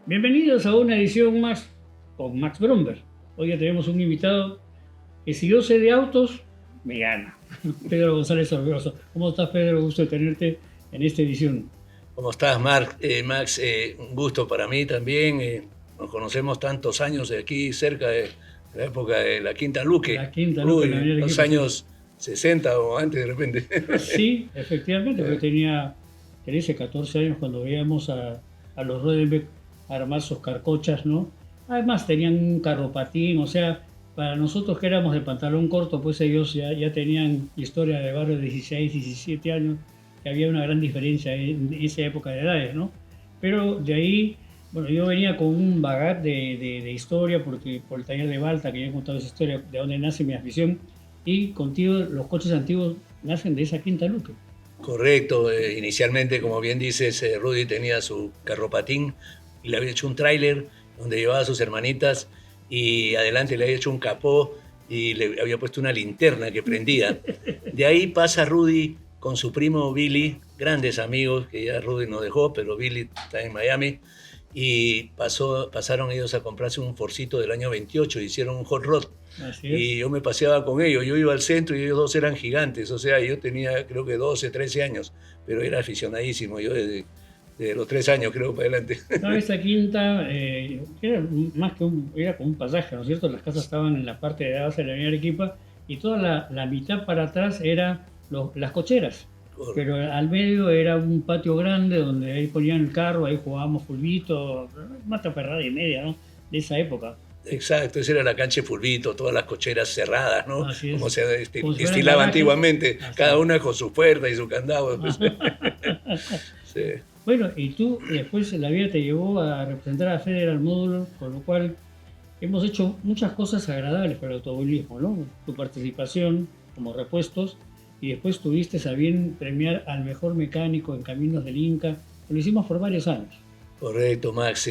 Bienvenidos a una edición más con Max Bromberg. Hoy ya tenemos un invitado que si yo sé de autos, me gana. Pedro González Orbegoso. ¿Cómo estás, Pedro? Gusto de tenerte en esta edición. ¿Cómo estás, Max? Un gusto para mí también. Nos conocemos tantos años de aquí, cerca de la época de la Quinta Luque. La quinta, ¿no? Que la Uy, venía del los equipo, sí. años 60 o antes de repente. Sí, efectivamente, porque tenía 13, 14 años cuando veíamos a los Rodenbeck armar sus carcochas, ¿no? Además tenían un carropatín, o sea, para nosotros que éramos de pantalón corto, pues ellos ya tenían historia de barrio de 16, 17 años, que había una gran diferencia en esa época de edades, ¿no? Pero de ahí, bueno, yo venía con un bagaje de historia, porque por el taller de Balta, que ya he contado esa historia, de dónde nace mi afición, y contigo los coches antiguos nacen de esa quinta Luque. Correcto. Inicialmente, como bien dices, Rudy tenía su carropatín y le había hecho un tráiler donde llevaba a sus hermanitas y adelante le había hecho un capó y le había puesto una linterna que prendía. De ahí pasa Rudy con su primo Billy, grandes amigos, que ya Rudy nos dejó, pero Billy está en Miami, y pasaron ellos a comprarse un Forcito del año 28, hicieron un hot rod, Así es. y yo me paseaba con ellos. Yo iba al centro y ellos dos eran gigantes, o sea, yo tenía creo que 12, 13 años, pero era aficionadísimo, yo desde los 3 años creo para adelante. No, esta quinta era más que era como un pasaje, ¿no es cierto? Las casas estaban en la parte de base de la avenida Arequipa y toda la mitad para atrás era las cocheras. Pero al medio era un patio grande donde ahí ponían el carro, ahí jugábamos fulbito, mata perrada y media, ¿no? De esa época. Exacto, esa era la cancha de fulbito, todas las cocheras cerradas, ¿no? Así Como es. se Como si fueran estilaba garajes. antiguamente, Así cada es. una con su puerta y su candado. Pues. Sí. Bueno, y tú después la vida te llevó a representar a Federal Módulo, con lo cual hemos hecho muchas cosas agradables para el automovilismo, ¿no? Tu participación como repuestos y después tuviste a bien premiar al mejor mecánico en Caminos del Inca. Lo hicimos por varios años. Correcto, Max.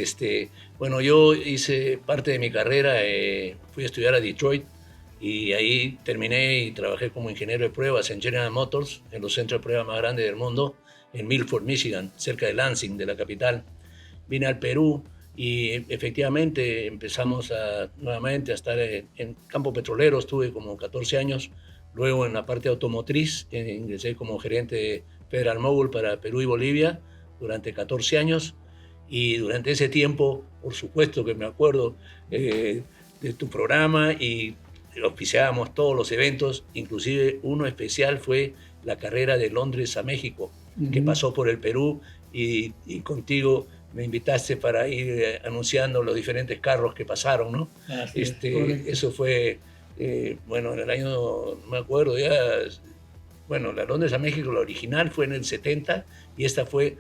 Bueno, yo hice parte de mi carrera, fui a estudiar a Detroit y ahí terminé y trabajé como ingeniero de pruebas en General Motors, en los centros de pruebas más grandes del mundo, en Milford, Michigan, cerca de Lansing, de la capital. Vine al Perú y efectivamente empezamos nuevamente a estar en campo petrolero. Estuve como 14 años, luego en la parte automotriz, ingresé como gerente de Federal Mogul para Perú y Bolivia durante 14 años. Y durante ese tiempo, por supuesto que me acuerdo de tu programa, y auspiciábamos todos los eventos, inclusive uno especial fue la carrera de Londres a México, que Ujú. pasó por el Perú, y contigo me invitaste para ir anunciando los diferentes carros que pasaron, ¿no? Así es, correcto. Eso fue, bueno, en el año, no me acuerdo ya, bueno, la Londres a México, la original fue en el 70, y esta fue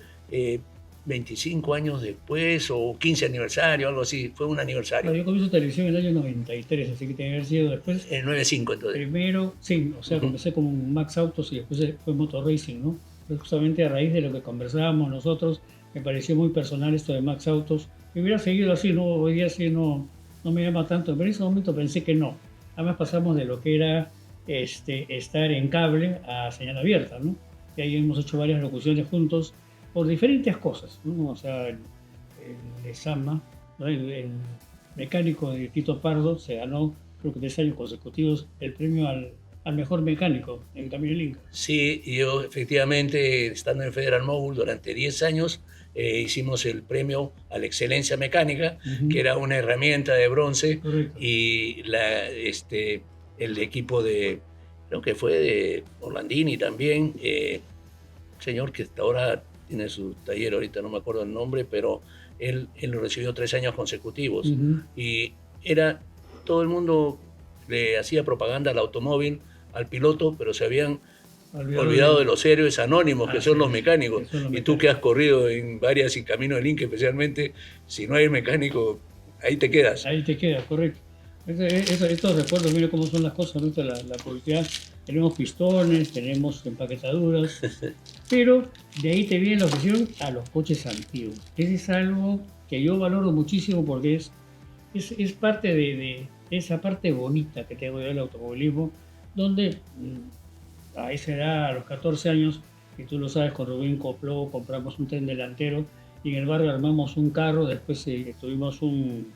25 años después, o 15 aniversario, algo así, fue un Bueno, aniversario. yo comienzo televisión en el año 93, así que tiene que haber sido después. El 95 entonces. Primero, sí, o sea, Uh-huh. comencé como Max Autos y después fue Motor Racing, ¿no? Pero justamente a raíz de lo que conversábamos nosotros, me pareció muy personal esto de Max Autos. Y hubiera seguido así, ¿no? Hoy día sí no me llama tanto, pero en ese momento pensé que no. Además pasamos de lo que era estar en cable a señal abierta, ¿no? Y ahí hemos hecho varias locuciones juntos por diferentes cosas, ¿no? O sea, el ESAMA, ¿no? El mecánico de Tito Pardo se ganó, creo que 3 años consecutivos, el premio al mejor mecánico en Camino del Inca. Sí, y yo efectivamente, estando en Federal Mogul durante 10 años, hicimos el premio a la excelencia mecánica, que Ujú. era una herramienta de bronce, Correcto. y el equipo creo que fue de Orlandini también, señor que hasta ahora tiene su taller, ahorita no me acuerdo el nombre, pero él lo recibió 3 años consecutivos. Ujú. Y era, todo el mundo le hacía propaganda al automóvil, al piloto, pero se habían Olvidado olvidado de de... los héroes anónimos, que Así son los es, mecánicos. que son los Y tú que mecánicos. has corrido en varias y Camino del Inca especialmente, si no hay mecánico, ahí te quedas. Ahí te queda, correcto. Estos recuerdos, mira cómo son las cosas, ahorita la publicidad. Tenemos pistones, tenemos empaquetaduras, pero de ahí te viene la obsesión a los coches antiguos. Ese es algo que yo valoro muchísimo porque es parte de esa parte bonita que tengo yo del automovilismo, donde a esa edad, a los 14 años, y tú lo sabes, con Rubén Copló compramos un tren delantero y en el barrio armamos un carro, después tuvimos un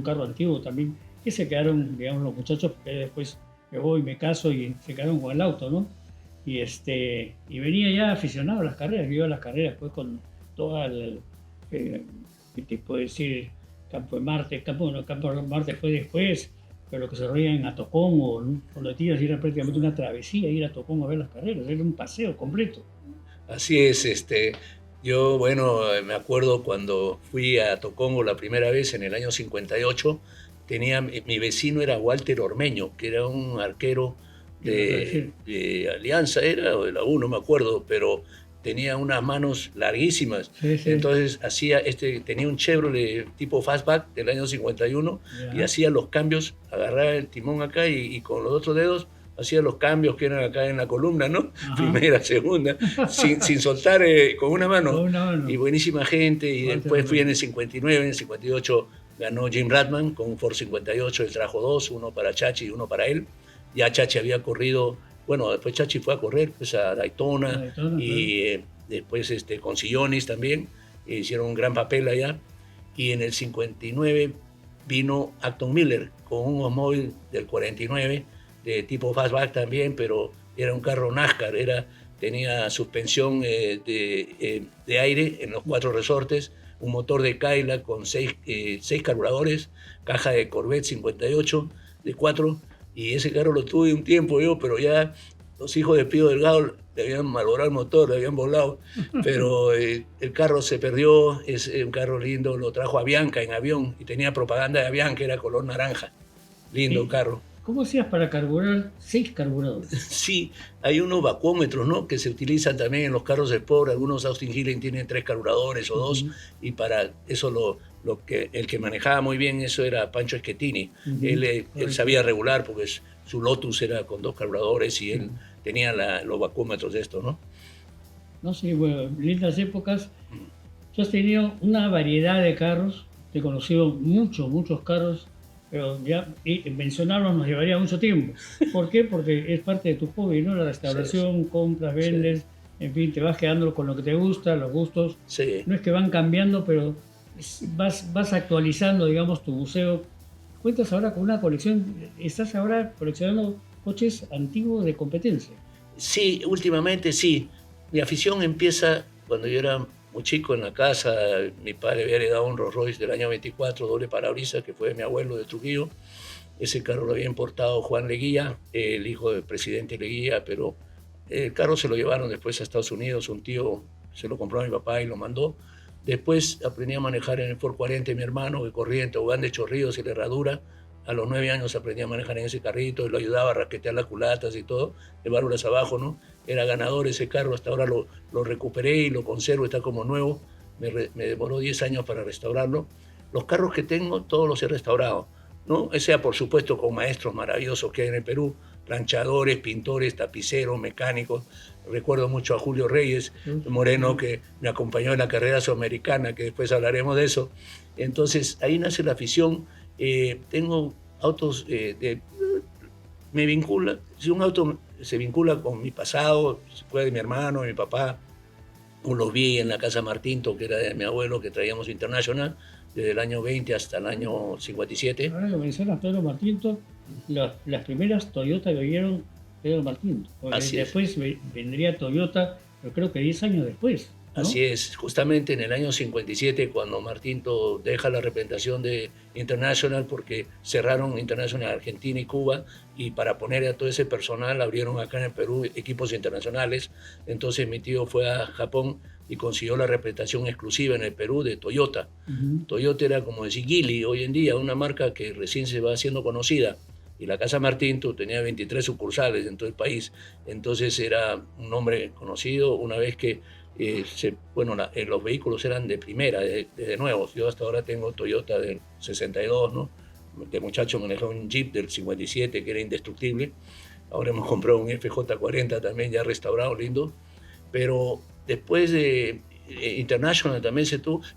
carro antiguo también, que se quedaron, digamos, los muchachos, porque después me voy, me caso y se quedaron con el auto, ¿no? Y venía ya aficionado a las carreras, yo iba a las carreras pues con toda el, ¿qué te puedo decir? Campo de Marte, Campo de Marte fue después, pero lo que se reía en Atocongo, ¿no? Por los días era prácticamente una travesía ir a Atocongo a ver las carreras, era un paseo completo. Así es, yo, bueno, me acuerdo cuando fui a Tocongo la primera vez en el año 58, mi vecino era Walter Ormeño, que era un arquero de Alianza, era, o de la U, no me acuerdo, pero tenía unas manos larguísimas. Sí, sí. Entonces tenía un Chevrolet tipo fastback del año 51 y Ya. hacía los cambios, agarraba el timón acá y con los otros dedos hacía los cambios que eran acá en la columna, ¿no? Ajá. Primera, segunda, sin soltar con una mano. Con una mano. Y buenísima gente. Y Walter después fui Ormeño. en el 59, en el 58 ganó Jim Ratman con un Ford 58, él trajo dos, uno para Chachi y uno para él. Ya Chachi había corrido, bueno, después Chachi fue a correr pues, a Daytona, Daytona, y después con Sillonis también, hicieron un gran papel allá. Y en el 59 vino Acton Miller con un Oldsmobile del 49, de tipo fastback también, pero era un carro NASCAR, tenía suspensión de aire en los 4 resortes, un motor de Cadillac con 6 carburadores, caja de Corvette 58 de 4, y ese carro lo tuve un tiempo yo, pero ya los hijos de Pío Delgado le habían malogrado el motor, le habían volado, pero el carro se perdió, es un carro lindo, lo trajo a Bianca en avión y tenía propaganda de Bianca, era color naranja, lindo ¿Y carro. cómo hacías para carburar 6 carburadores? Sí, hay unos vacuómetros, ¿no?, que se utilizan también en los carros de Sport. Algunos Austin Healey tienen 3 carburadores o 2, y para eso el que manejaba muy bien eso era Pancho Schettini. Él sabía regular porque su Lotus era con 2 carburadores y él tenía los vacuómetros de esto, ¿no? No sé, bueno, lindas épocas. Tú has tenido una variedad de carros, te he conocido muchos carros, pero ya mencionarlos nos llevaría mucho tiempo. ¿Por qué? Porque es parte de tu hobby, ¿no? La restauración, compras, vendes, en fin, te vas quedando con lo que te gusta, los gustos. Sí. No es que van cambiando, pero vas actualizando, digamos, tu museo. Cuentas ahora con una colección, estás ahora coleccionando coches antiguos de competencia. Sí, últimamente sí. Mi afición empieza cuando yo era muy chico en la casa. Mi padre había heredado un Rolls Royce del año 24, doble parabrisas, que fue de mi abuelo de Trujillo. Ese carro lo había importado Juan Leguía, el hijo del presidente Leguía, pero el carro se lo llevaron después a Estados Unidos. Un tío se lo compró a mi papá y lo mandó. Después aprendí a manejar en el Ford 40, mi hermano, que corría en tobogán de Chorrillos y la herradura. A los 9 años aprendí a manejar en ese carrito y lo ayudaba a rasquetear las culatas y todo, llevárselas abajo, ¿no? Era ganador ese carro, hasta ahora lo recuperé y lo conservo, está como nuevo. Me demoró 10 años para restaurarlo. Los carros que tengo, todos los he restaurado, ¿no? Sea por supuesto con maestros maravillosos que hay en el Perú, planchadores, pintores, tapiceros, mecánicos. Recuerdo mucho a Julio Reyes Moreno, que me acompañó en la carrera sudamericana, que después hablaremos de eso. Entonces ahí nace la afición. Tengo autos me vincula, si un auto se vincula con mi pasado, se puede de mi hermano, de mi papá, o los vi en la casa Martinto, que era de mi abuelo, que traíamos International, desde el año 20 hasta el año 57. Ahora que mencionas Pedro Martinto, las primeras Toyota que vieron Pedro Martinto. Así después vendría Toyota, pero creo que 10 años después, ¿no? Así es, justamente en el año 57, cuando Martinto deja la representación de International, porque cerraron International Argentina y Cuba, y para poner a todo ese personal abrieron acá en el Perú equipos internacionales. Entonces mi tío fue a Japón y consiguió la representación exclusiva en el Perú de Toyota. Toyota era como decir Geely hoy en día, una marca que recién se va haciendo conocida. Y la Casa Martinto tenía 23 sucursales en todo el país. Entonces era un nombre conocido. Una vez que los vehículos eran de primera, de nuevos. Yo hasta ahora tengo Toyota del 62, ¿no? De muchacho manejaba un Jeep del 57 que era indestructible. Ahora hemos comprado un FJ40 también ya restaurado, lindo. Pero después de International también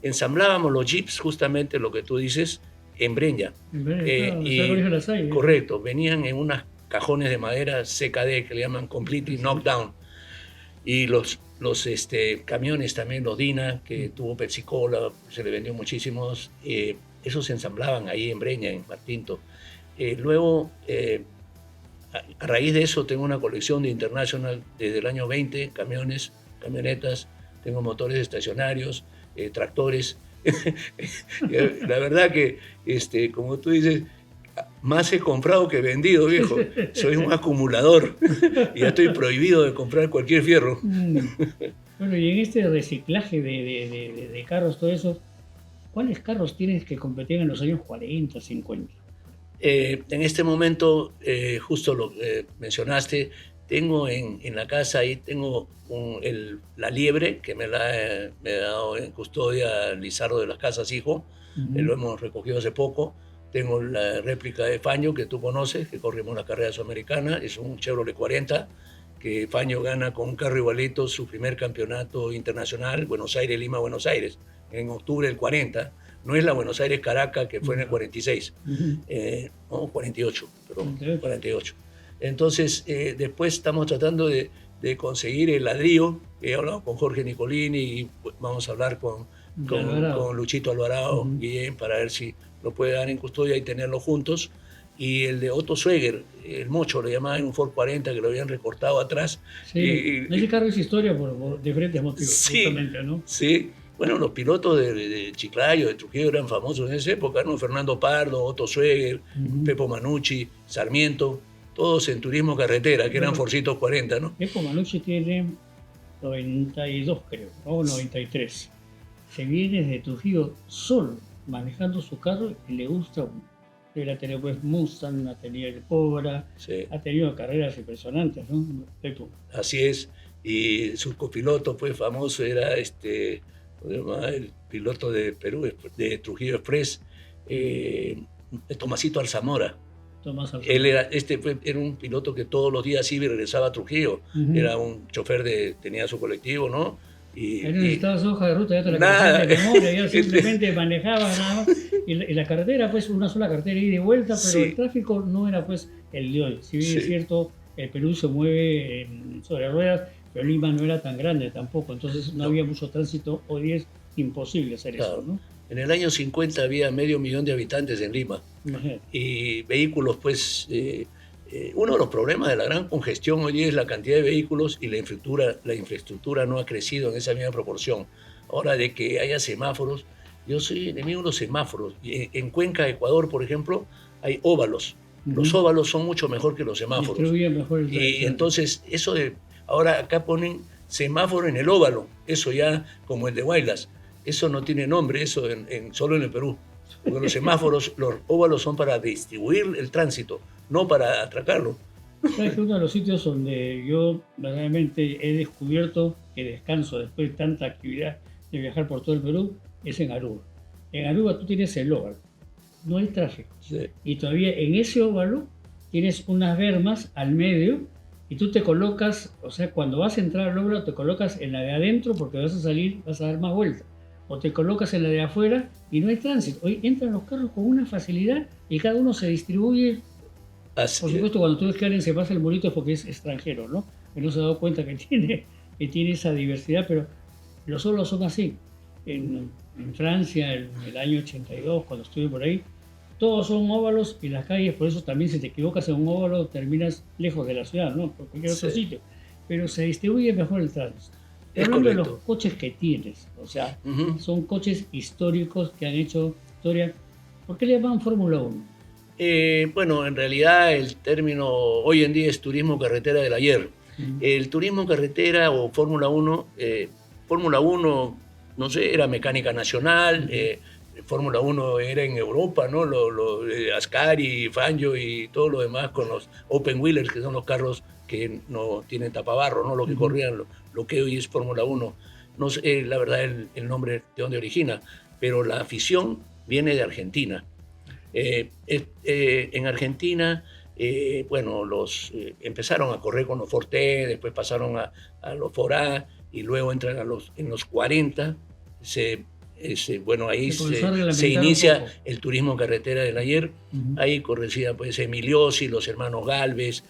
ensamblábamos los Jeeps, justamente lo que tú dices, en Breña. Correcto, venían en unos cajones de madera CKD que le llaman Completely Knockdown. Y los camiones también, los Dina, que tuvo Pepsi-Cola, se le vendió muchísimos. Esos se ensamblaban ahí en Breña, en Martinto. Luego, a raíz de eso, tengo una colección de International desde el año 20, camiones, camionetas, tengo motores estacionarios, tractores. La verdad que, como tú dices, más he comprado que vendido, viejo. Soy un acumulador y ya estoy prohibido de comprar cualquier fierro. Bueno, y en este reciclaje de carros, todo eso, ¿cuáles carros tienes que competían en los años 40, 50? En este momento, justo lo que mencionaste, tengo en la casa, ahí tengo la Liebre, que me ha dado en custodia Lizardo de las Casas, hijo. Lo hemos recogido hace poco. Tengo la réplica de Faño, que tú conoces, que corrimos la carrera sudamericana. Es un Chevrolet 40, que Faño gana con un carro igualito su primer campeonato internacional, Buenos Aires, Lima, Buenos Aires, en octubre del 40. No es la Buenos Aires-Caracas, que fue en el 46. No, 48, perdón, 48. Entonces, después estamos tratando de conseguir el ladrillo. He hablado con Jorge Nicolini y vamos a hablar con Luchito Alvarado, Guillén, para ver si lo puede dar en custodia y tenerlo juntos. Y el de Otto Schweger, el Mocho, le llamaban un Ford 40 que lo habían recortado atrás. Sí, ese carro es historia por diferentes motivos, sí, justamente, ¿no? Sí. Bueno, los pilotos de Chiclayo, de Trujillo, eran famosos en esa época, ¿no? Fernando Pardo, Otto Schweger, Pepo Manucci, Sarmiento, todos en turismo carretera, que eran Forcitos 40, ¿no? Pepo Manucci tiene 92, creo, o 93. Se viene desde Trujillo solo, manejando su carro y le gusta. Él ha tenido pues Mustang, ha tenido el Cobra, sí. Ha tenido carreras impresionantes, ¿no? Pepo. Así es, y su copiloto pues famoso era el piloto de Perú, de Trujillo Express, Tomasito Alzamora. Él era un piloto que todos los días iba y regresaba a Trujillo. Era un chofer tenía su colectivo, ¿no? Él no necesitaba su hoja de ruta, ya te la conocías de memoria, ya simplemente manejaba nada más. Y la carretera, pues una sola carretera ida y vuelta, pero el tráfico no era pues el de hoy. Si bien es cierto, el Perú se mueve sobre ruedas, pero Lima no era tan grande tampoco, entonces no había mucho tránsito. Hoy es imposible hacer eso, ¿no? En el año 50 había 500.000 de habitantes en Lima. Y vehículos, pues, uno de los problemas de la gran congestión hoy día es la cantidad de vehículos y la infraestructura no ha crecido en esa misma proporción. Ahora, de que haya semáforos, yo soy enemigo de los semáforos. En Cuenca, Ecuador, por ejemplo, hay óvalos. Los óvalos son mucho mejor que los semáforos. Distribuyen mejor el y entonces, ahora acá ponen semáforo en el óvalo, eso ya como el de Huaylas. Eso no tiene nombre, eso solo en el Perú. Porque los semáforos, los óvalos son para distribuir el tránsito, no para atracarlo. ¿Sabes que uno de los sitios donde yo verdaderamente he descubierto que descanso después de tanta actividad de viajar por todo el Perú es en Aruba? En Aruba tú tienes el óvalo, no hay tráfico. Sí. Y todavía en ese óvalo tienes unas bermas al medio y tú te colocas, o sea, cuando vas a entrar al óvalo te colocas en la de adentro porque vas a salir, vas a dar más vueltas. O te colocas en la de afuera y no hay tránsito. Hoy entran los carros con una facilidad y cada uno se distribuye. Así por supuesto, cuando tú ves que alguien se pasa el murito es porque es extranjero, ¿no? Que no se ha dado cuenta que tiene esa diversidad, pero los óvalos son así. En Francia, en el año 82, cuando estuve por ahí, todos son óvalos y las calles, por eso también si te equivocas en un óvalo terminas lejos de la ciudad, ¿no? Por cualquier otro sitio. Pero se distribuye mejor el tránsito. Hablando de los coches que tienes, o sea, son coches históricos que han hecho historia. ¿Por qué le llaman Fórmula 1? Bueno, en realidad el término hoy en día es turismo carretera del ayer. El turismo carretera o Fórmula 1, no sé, era mecánica nacional, Fórmula 1 era en Europa, ¿no? Ascari, Fangio y todo lo demás con los open wheelers, que son los carros que no tienen tapabarro, ¿no? Lo que corrían, lo que hoy es Fórmula 1. No sé, la verdad, el nombre de dónde origina, pero la afición viene de Argentina. En Argentina, bueno, empezaron a correr con los Forte, después pasaron a los Forá y luego entran en los 40. Bueno, ahí se inicia el turismo carretera del ayer. Ahí correcía pues Emiliosi, los hermanos Galvez,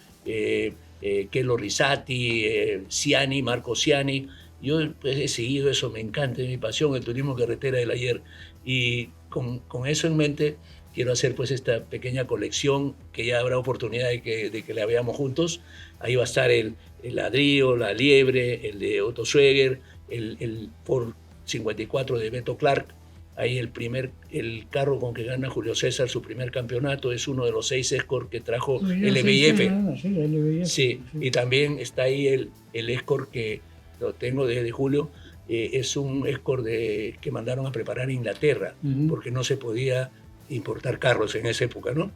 Kelo Rizzati, Ciani, Marco Ciani, Yo pues, he seguido eso, me encanta, es mi pasión, el turismo carretera del ayer. Y con eso en mente quiero hacer pues esta pequeña colección que ya habrá oportunidad de que la veamos juntos. Ahí va a estar el ladrillo, la liebre, el de Otto Schweger, el Ford 54 de Beto Clark. Ahí el carro con que gana Julio César su primer campeonato es uno de los 6 Escort que trajo LBF. Sí, y también está ahí el Escort que lo tengo desde julio. Es un Escort que mandaron a preparar a Inglaterra, porque no se podía importar carros en esa época, ¿no?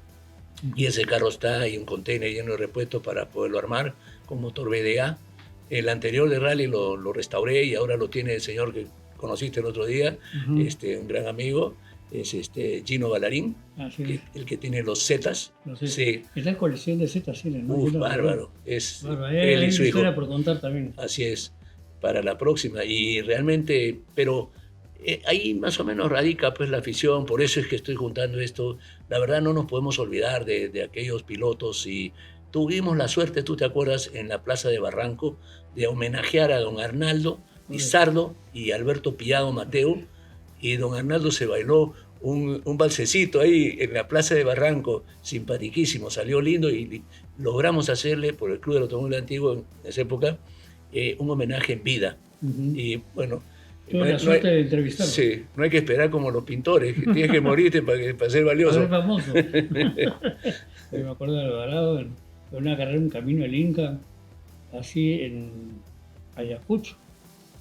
Y ese carro está ahí, un container lleno de repuestos para poderlo armar con motor VDA. El anterior de rally lo restauré y ahora lo tiene el señor que conociste el otro día, un gran amigo, es Gino Ballarín, el que tiene los Zetas. Sí. Es la colección de Zetas, ¿no? Uf, bárbaro. Es él y su hijo. Por contar también. Así es, para la próxima. Y realmente, pero ahí más o menos radica pues la afición, por eso es que estoy juntando esto. La verdad no nos podemos olvidar de aquellos pilotos y tuvimos la suerte, tú te acuerdas, en la Plaza de Barranco, de homenajear a don Arnaldo Lizardo y Alberto Pillado Mateo, y don Arnaldo se bailó un balsecito ahí en la Plaza de Barranco, simpaticísimo, salió lindo y logramos hacerle, por el Club del Automóvil Antiguo en esa época, un homenaje en vida. Y bueno, tuve la suerte de entrevistarlo. Sí, no hay que esperar como los pintores, que tienes que morirte para ser valioso. Para ser famoso. Me acuerdo de Alvarado, en una carrera, un camino del Inca, así en Ayacucho.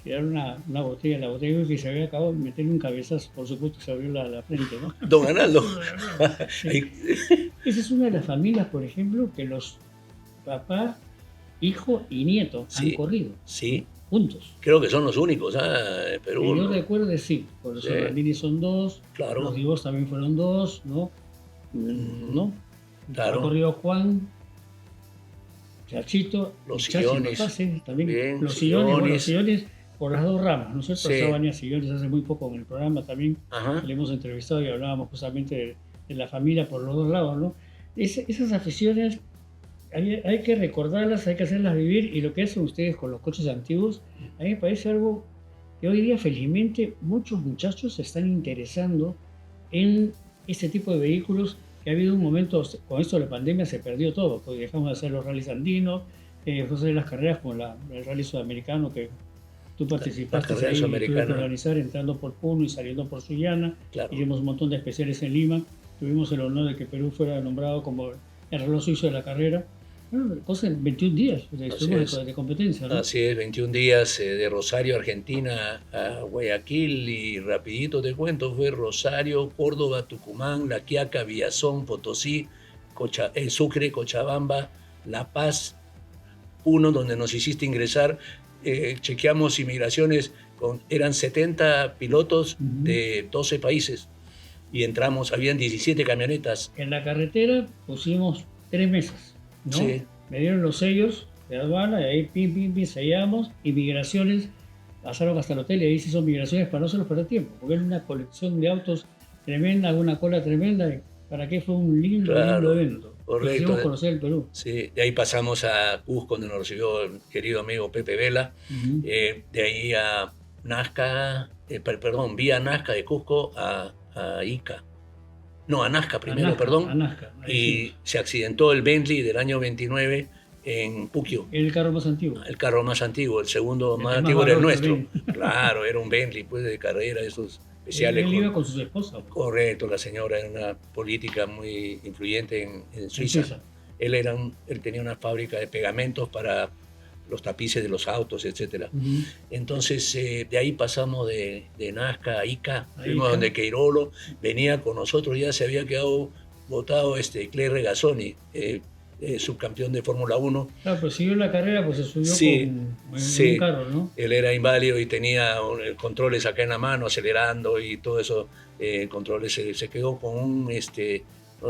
Tiraron una botella, la botella que se había acabado de meter un cabezazo, por supuesto se abrió la frente, ¿no? Don Arnaldo. Sí. Esa es una de las familias, por ejemplo, que los papá, hijo y nieto han corrido. Sí. Juntos. Creo que son los únicos, en Perú. Que yo recuerde, sí. Por eso Randini son 2, claro. Los Divos también fueron 2, ¿no? ¿No? Claro. Ha corrido Juan, Chachito, los sillones. También. Bien, los sillones por las 2 ramas. Nosotros estaban a sillones hace muy poco en el programa también. Le hemos entrevistado y hablábamos justamente de la familia por los 2 lados, ¿no? Esas aficiones hay que recordarlas, hay que hacerlas vivir, y lo que hacen ustedes con los coches antiguos, a mí me parece algo que hoy día felizmente muchos muchachos se están interesando en este tipo de vehículos, que ha habido un momento, con esto de la pandemia se perdió todo, porque dejamos de hacer los rallies andinos, dejamos de hacer las carreras como el rally sudamericano que tú participaste ahí, y tuve que organizar entrando por Puno y saliendo por Sullana. Claro. Hicimos un montón de especiales en Lima, tuvimos el honor de que Perú fuera nombrado como el reloj suizo de la carrera. Bueno, cosa en 21 días de competencia, ¿no? Así es, 21 días de Rosario, Argentina, a Guayaquil, y rapidito te cuento, fue Rosario, Córdoba, Tucumán, La Quiaca, Villazón, Potosí, Sucre, Cochabamba, La Paz, Puno, donde nos hiciste ingresar. Chequeamos inmigraciones, eran 70 pilotos de 12 países y entramos, habían 17 camionetas. En la carretera pusimos 3 mesas, ¿no? Sí. Me dieron los sellos de aduana y ahí pim, sellamos, y migraciones pasaron hasta el hotel, y ahí sí son migraciones para no solo perder tiempo, porque era una colección de autos tremenda, una cola tremenda, y para qué fue un lindo evento. Correcto. Hicimos conocer el Perú. Sí, de ahí pasamos a Cusco, donde nos recibió el querido amigo Pepe Vela. De ahí a Nazca, vía Nazca de Cusco a Ica. No, a Nazca primero, A Nazca. Y se accidentó el Bentley del año 29 en Puquio. El carro más antiguo. El carro más antiguo, el segundo más antiguo era el nuestro. Claro, era un Bentley pues, de carrera, esos especiales. Él iba con su esposa. Correcto, la señora era una política muy influyente en Suiza. Él tenía una fábrica de pegamentos para los tapices de los autos, etc. Entonces, de ahí pasamos de Nazca a Ica, fuimos donde Queirolo venía con nosotros, ya se había quedado botado Clay Regazzoni, subcampeón de Fórmula 1. Claro, pero siguió la carrera, pues se subió en un carro, ¿no? Él era inválido y tenía controles acá en la mano, acelerando y todo eso, controles. Se quedó con uno de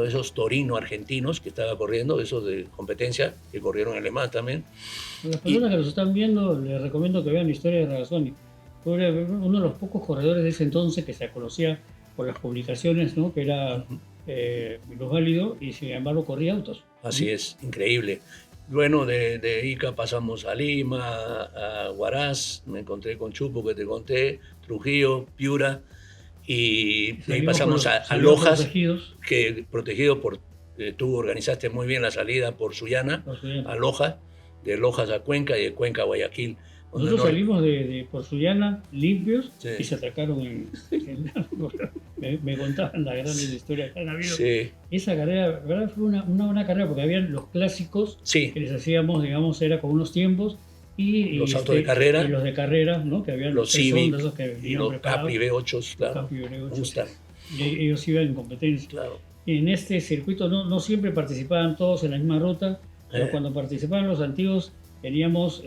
esos Torino argentinos que estaba corriendo, esos de competencia, que corrieron en Le Mans también. A las personas que nos están viendo, les recomiendo que vean la historia de Regazzoni. Fue uno de los pocos corredores de ese entonces que se conocía por las publicaciones, ¿no? Que era minusválido y sin embargo corría autos. Así es, increíble. Bueno, de Ica pasamos a Lima, a Huaraz, me encontré con Chupo, que te conté, Trujillo, Piura, y de ahí pasamos a salimos Lojas, protegidos que protegido por, tú organizaste muy bien la salida por Sullana, por Sullana. a Lojas, de Lojas a Cuenca y de Cuenca a Guayaquil. Nosotros salimos por Sullana limpios sí. y se atracaron me contaban las grandes historias que han habido. Sí. Esa carrera, ¿verdad? Fue una buena carrera porque habían los clásicos sí. que les hacíamos, digamos, era con unos tiempos. Y los autos de carrera. Y los de carrera, ¿no? Que habían los Civic, esos que y los Capri V8, claro. Y ellos iban en competencia. Claro. Y en este circuito no siempre participaban todos en la misma ruta, pero cuando participaban los antiguos teníamos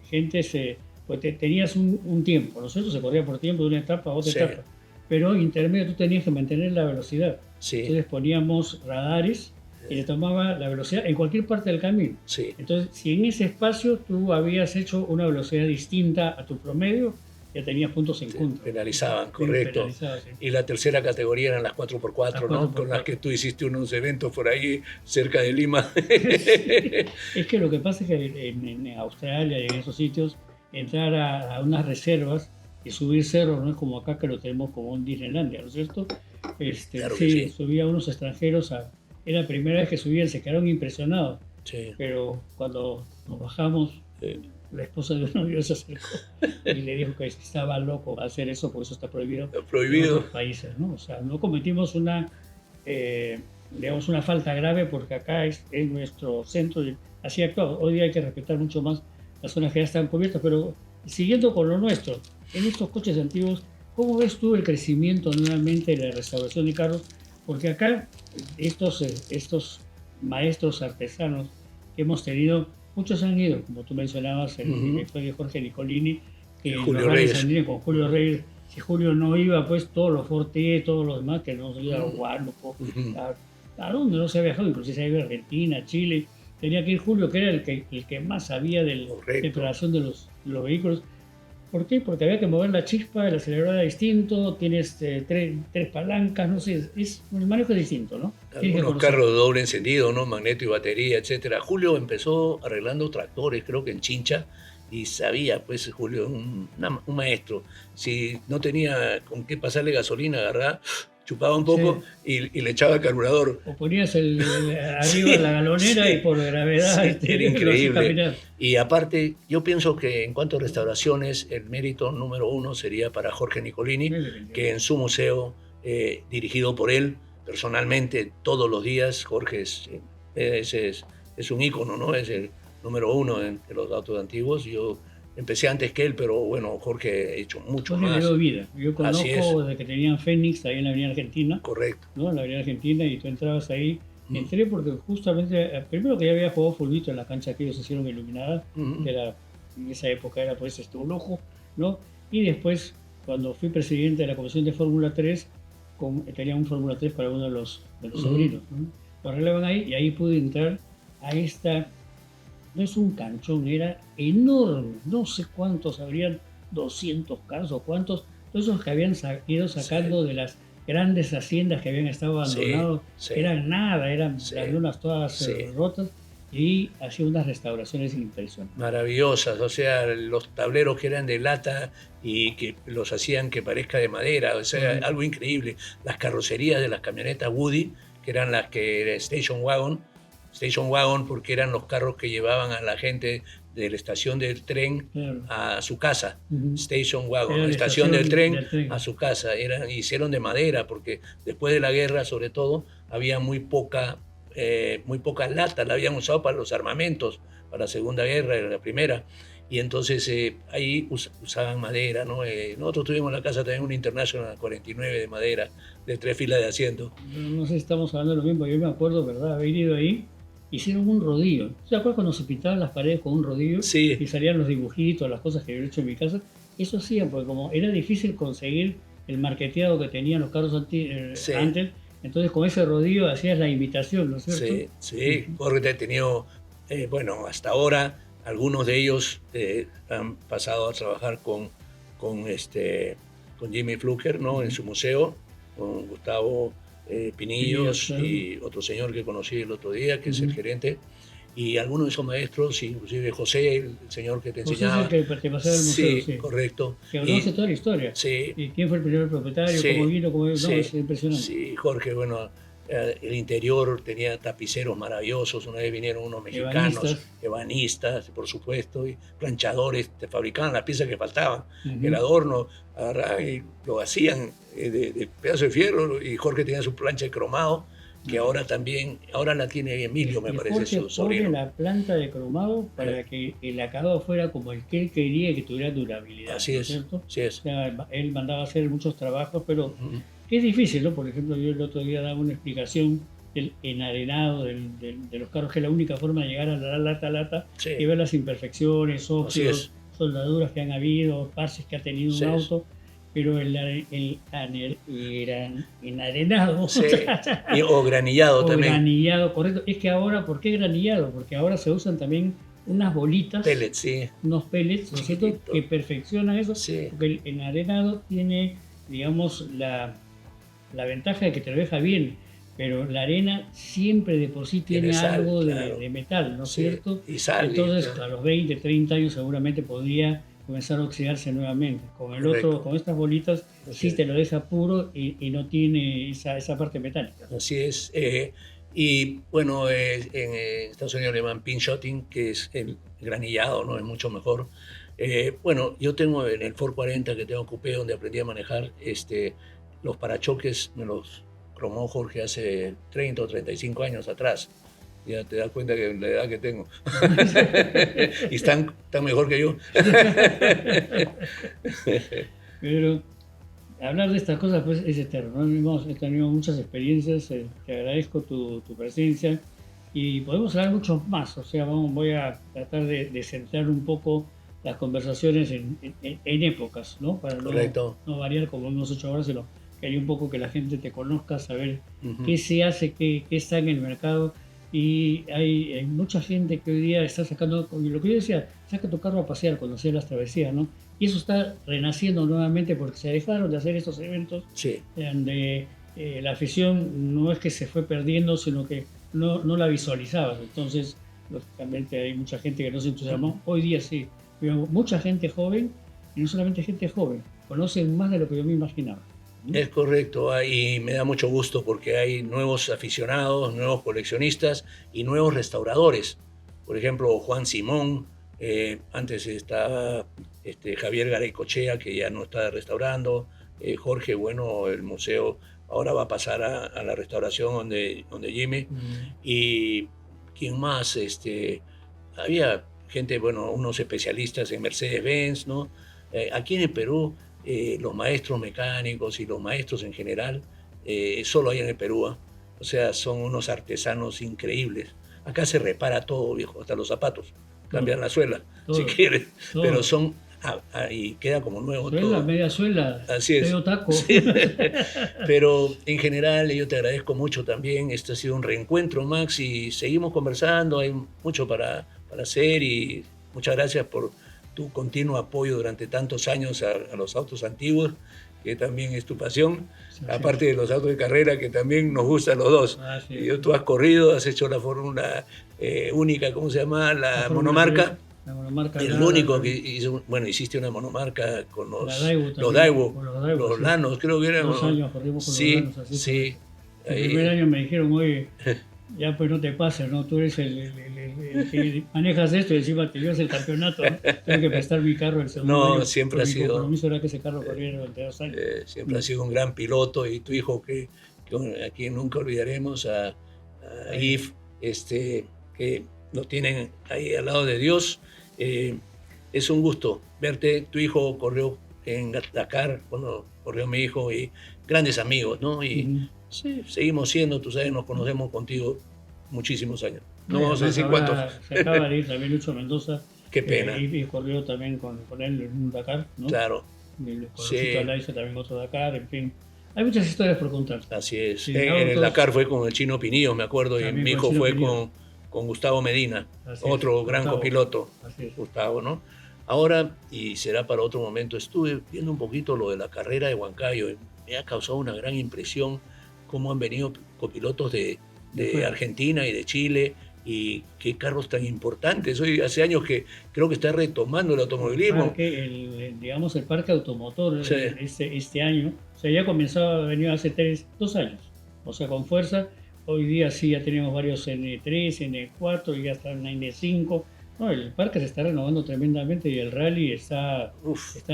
gente, pues tenías un tiempo, ¿no es cierto? Se corría por tiempo de una etapa a otra etapa, pero intermedio tú tenías que mantener la velocidad. Entonces poníamos radares y le tomaba la velocidad en cualquier parte del camino. Entonces, si en ese espacio tú habías hecho una velocidad distinta a tu promedio, ya tenías puntos en contra. Penalizaban, correcto. Y la tercera categoría eran las 4x4, ¿no? Con las que tú hiciste unos eventos por ahí cerca de Lima. Es que lo que pasa es que en Australia y en esos sitios, entrar a unas reservas y subir cerros no es como acá que lo tenemos como en Disneylandia, ¿no es cierto? Claro sí, subía unos extranjeros, era la primera vez que subían, se quedaron impresionados. Sí. Pero cuando nos bajamos, la esposa de uno de ellos se acercó y le dijo que estaba loco hacer eso, porque eso está prohibido en otros países, ¿no? O sea, no cometimos digamos, una falta grave porque acá es nuestro centro y así actuamos. Hoy día hay que respetar mucho más las zonas que ya están cubiertas, pero siguiendo con lo nuestro, en estos coches antiguos, ¿cómo ves tú el crecimiento nuevamente de la restauración de carros? Porque acá estos maestros artesanos que hemos tenido, muchos han ido, como tú mencionabas, el director de Jorge Nicolini, que Julio Reyes. Con Julio Reyes. Si Julio no iba, pues todos los Forte, todos los demás, que no se iba a Huánuco, a dónde no se ha viajado, inclusive se ha ido a Argentina, Chile. Tenía que ir Julio, que era el que más sabía de la preparación de los vehículos. ¿Por qué? Porque había que mover la chispa, el acelerador era distinto, tienes tres palancas, no sé, el manejo es distinto, ¿no? Algunos carros de doble encendido, ¿no? Magneto y batería, etcétera. Julio empezó arreglando tractores, creo que en Chincha, y sabía, pues, Julio, un maestro. Si no tenía con qué pasarle gasolina, agarraba, chupaba un poco y le echaba el carburador. O ponías arriba la galonera y por gravedad era increíble. Y aparte, yo pienso que en cuanto a restauraciones, el mérito número uno sería para Jorge Nicolini, que en su museo, dirigido por él personalmente todos los días, Jorge es un ícono, ¿no? Es el número uno de los autos antiguos. Yo empecé antes que él, pero bueno, Jorge ha hecho mucho más. Le dio vida. Yo conozco desde que tenían Fénix ahí en la Avenida Argentina. Correcto. ¿No? En la Avenida Argentina, y tú entrabas ahí. Entré porque justamente, primero que ya había jugado fulbito en la cancha que ellos hicieron iluminada, que en esa época era pues un lujo, ¿no? Y después, cuando fui presidente de la Comisión de Fórmula 3, tenía un Fórmula 3 para uno de los sobrinos, ¿no? Lo arreglaban ahí y ahí pude entrar a esta. No es un canchón, era enorme, no sé cuántos, habrían 200 carros o cuántos, todos esos que habían ido sacando de las grandes haciendas que habían estado abandonados, eran nada, eran las lunas todas rotas, y hacía unas restauraciones impresionantes. Maravillosas, o sea, los tableros que eran de lata y que los hacían que parezca de madera, o sea, algo increíble. Las carrocerías de las camionetas Woody, que eran las que era Station Wagon, porque eran los carros que llevaban a la gente de la estación del tren a su casa. Station Wagon, la estación del tren a su casa. Hicieron de madera, porque después de la guerra, sobre todo, había muy poca lata, la habían usado para los armamentos, para la Segunda Guerra, la Primera. Y entonces ahí usaban madera, ¿no? Nosotros tuvimos en la casa también un International 49 de madera, de 3 filas de asiento. No sé si estamos hablando de lo mismo, yo me acuerdo, ¿verdad? Haber ido ahí. Hicieron un rodillo. ¿Se acuerdan cuando se pintaban las paredes con un rodillo? Sí. Y salían los dibujitos, las cosas que yo he hecho en mi casa. Eso hacían, porque como era difícil conseguir el marqueteado que tenían los carros antes, entonces con ese rodillo hacías la imitación, ¿no es cierto? Sí. Jorge ha tenido, bueno, hasta ahora algunos de ellos han pasado a trabajar con Jimmy Fluker, ¿no? En su museo, con Gustavo Pinillos y otro señor que conocí el otro día, que es el gerente. y algunos de esos maestros, inclusive José, el señor que te José enseñaba. es el que te pasaba el museo, sí. Correcto. Que conoce toda la historia. Sí. ¿Y quién fue el primer propietario? Sí, ¿Cómo vino? ¿Cómo... sí, No, es impresionante. sí, Jorge, bueno, el interior tenía tapiceros maravillosos, una vez vinieron unos mexicanos, ebanistas, por supuesto, y planchadores, te fabricaban las piezas que faltaban, el adorno, y lo hacían de pedazo de fierro, y Jorge tenía su plancha de cromado, que ahora también, ahora la tiene Emilio, me parece, Jorge su sobrino. pone la planta de cromado para que el acabado fuera como el que él quería, que tuviera durabilidad. Así es, ¿cierto? así es. O sea, él mandaba a hacer muchos trabajos, pero que es difícil, ¿no? Por ejemplo, yo el otro día daba una explicación del enarenado de los carros, que es la única forma de llegar a la lata y ver las imperfecciones, óxidos, soldaduras que han habido, parches que ha tenido un auto. Pero el enarenado o granillado también. Granillado, correcto. Es que ahora, ¿por qué granillado? Porque ahora se usan también unas bolitas, pellets, unos pellets, ¿no es cierto?, que perfeccionan eso. Porque el enarenado tiene, digamos, la ventaja de que te lo deja bien, pero la arena siempre de por sí tiene sal, algo de metal, ¿no es cierto? Y sal. Entonces, a los 20, 30 años seguramente podría comenzar a oxidarse nuevamente. Con el otro, con estas bolitas, sí te lo deja puro y no tiene esa parte metálica. Así es. Y bueno, en Estados Unidos le llaman pinchotting, que es el granillado, ¿no? Es mucho mejor. Bueno, yo tengo en el Ford 40 que tengo coupé, donde aprendí a manejar, los parachoques me los cromó Jorge hace 30 o 35 años atrás. Ya te das cuenta que la edad que tengo. Y están mejor que yo. Pero hablar de estas cosas pues es eterno, ¿no? Hemos tenido muchas experiencias, te agradezco tu presencia y podemos hablar mucho más. O sea, voy a tratar de centrar un poco las conversaciones en épocas, ¿no? Para no variar como hemos hecho ahora, sino que hay un poco que la gente te conozca, saber qué se hace, qué está en el mercado. Y hay mucha gente que hoy día está sacando, lo que yo decía, saca tu carro a pasear cuando hacía las travesías, ¿no? Y eso está renaciendo nuevamente porque se dejaron de hacer estos eventos donde la afición no es que se fue perdiendo, sino que no la visualizaban. Entonces, lógicamente hay mucha gente que no se entusiasmó. Hoy día sí, pero mucha gente joven, y no solamente gente joven, conocen más de lo que yo me imaginaba. Es correcto, y me da mucho gusto porque hay nuevos aficionados, nuevos coleccionistas y nuevos restauradores. Por ejemplo, Juan Simón, antes estaba Javier Garaycochea, que ya no está restaurando, Jorge, bueno, el museo ahora va a pasar a la restauración donde Jimmy. Y ¿quién más? Había gente, bueno, unos especialistas en Mercedes-Benz, ¿no? Aquí en el Perú, los maestros mecánicos y los maestros en general, solo hay en el Perú, o sea, son unos artesanos increíbles. Acá se repara todo, viejo, hasta los zapatos, cambian la suela, si quieres, pero son, y queda como nuevo suela, todo. Media suela, así es. medio taco. Sí. Pero en general yo te agradezco mucho también, este ha sido un reencuentro, Max, y seguimos conversando, hay mucho para hacer, y muchas gracias por tu continuo apoyo durante tantos años a los autos antiguos, que también es tu pasión, aparte de los autos de carrera, que también nos gustan los dos. Tú has corrido, has hecho la fórmula única, ¿cómo se llama? La monomarca. La monomarca. El único que hizo, bueno, hiciste una monomarca con los Daewoo, los Lanos, creo que eran. 2 años corrimos con los Lanos. Así sí. El primer año me dijeron, oye, ya pues no te pases, ¿no? Tú eres el que manejas esto y encima te llevas el campeonato, ¿no? Tengo que prestar mi carro el segundo año. Siempre ha sido. Mi compromiso era que ese carro corriera durante 2 años. Siempre ha sido un gran piloto, y tu hijo, que a quien nunca olvidaremos, a Yves, que lo tienen ahí al lado de Dios. Es un gusto verte. Tu hijo corrió en Dakar cuando corrió mi hijo, y grandes amigos, ¿no? Y sí, seguimos siendo, tú sabes, nos conocemos contigo muchísimos años. No vamos a decir cuántos. Se acaba de ir también Lucho Mendoza. Qué pena. Y corrió también con él en un Dakar, ¿no? Claro. Con Luchito Alá hizo también otro Dakar, en fin. Hay muchas historias por contar. Así es. Sí, en el Dakar fue con el Chino Pinillo, me acuerdo, y mi hijo fue con Gustavo Medina, otro gran copiloto, Gustavo, ¿no? Ahora, y será para otro momento, estuve viendo un poquito lo de la carrera de Huancayo, y me ha causado una gran impresión cómo han venido copilotos de Argentina y de Chile, y qué carros tan importantes. Hoy hace años que creo que está retomando el automovilismo. Digamos, el parque automotor Sí. este año, o sea, ya comenzó a venir hace 2 años, o sea, con fuerza. Hoy día sí ya tenemos varios N3, N4 y ya está en N5. No, el parque se está renovando tremendamente y el rally está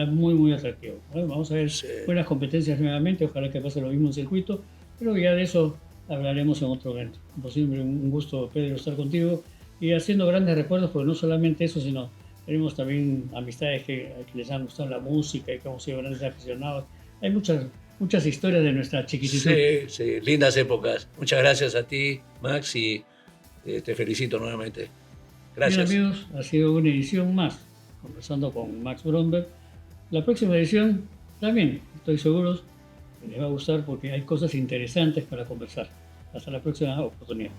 muy, muy atractivo. Bueno, vamos a ver Sí. buenas competencias nuevamente, ojalá que pase lo mismo en circuito, pero ya de eso hablaremos en otro evento. Como siempre, un gusto, Pedro, estar contigo y haciendo grandes recuerdos, porque no solamente eso, sino tenemos también amistades que les han gustado la música y que hemos sido grandes aficionados. Hay muchas historias de nuestra chiquititud. Sí, sí, lindas épocas. Muchas gracias a ti, Max, y te felicito nuevamente. Gracias. Bien, amigos, ha sido una edición más, conversando con Max Bromberg. La próxima edición también, estoy seguro, que les va a gustar porque hay cosas interesantes para conversar. Hasta la próxima oportunidad.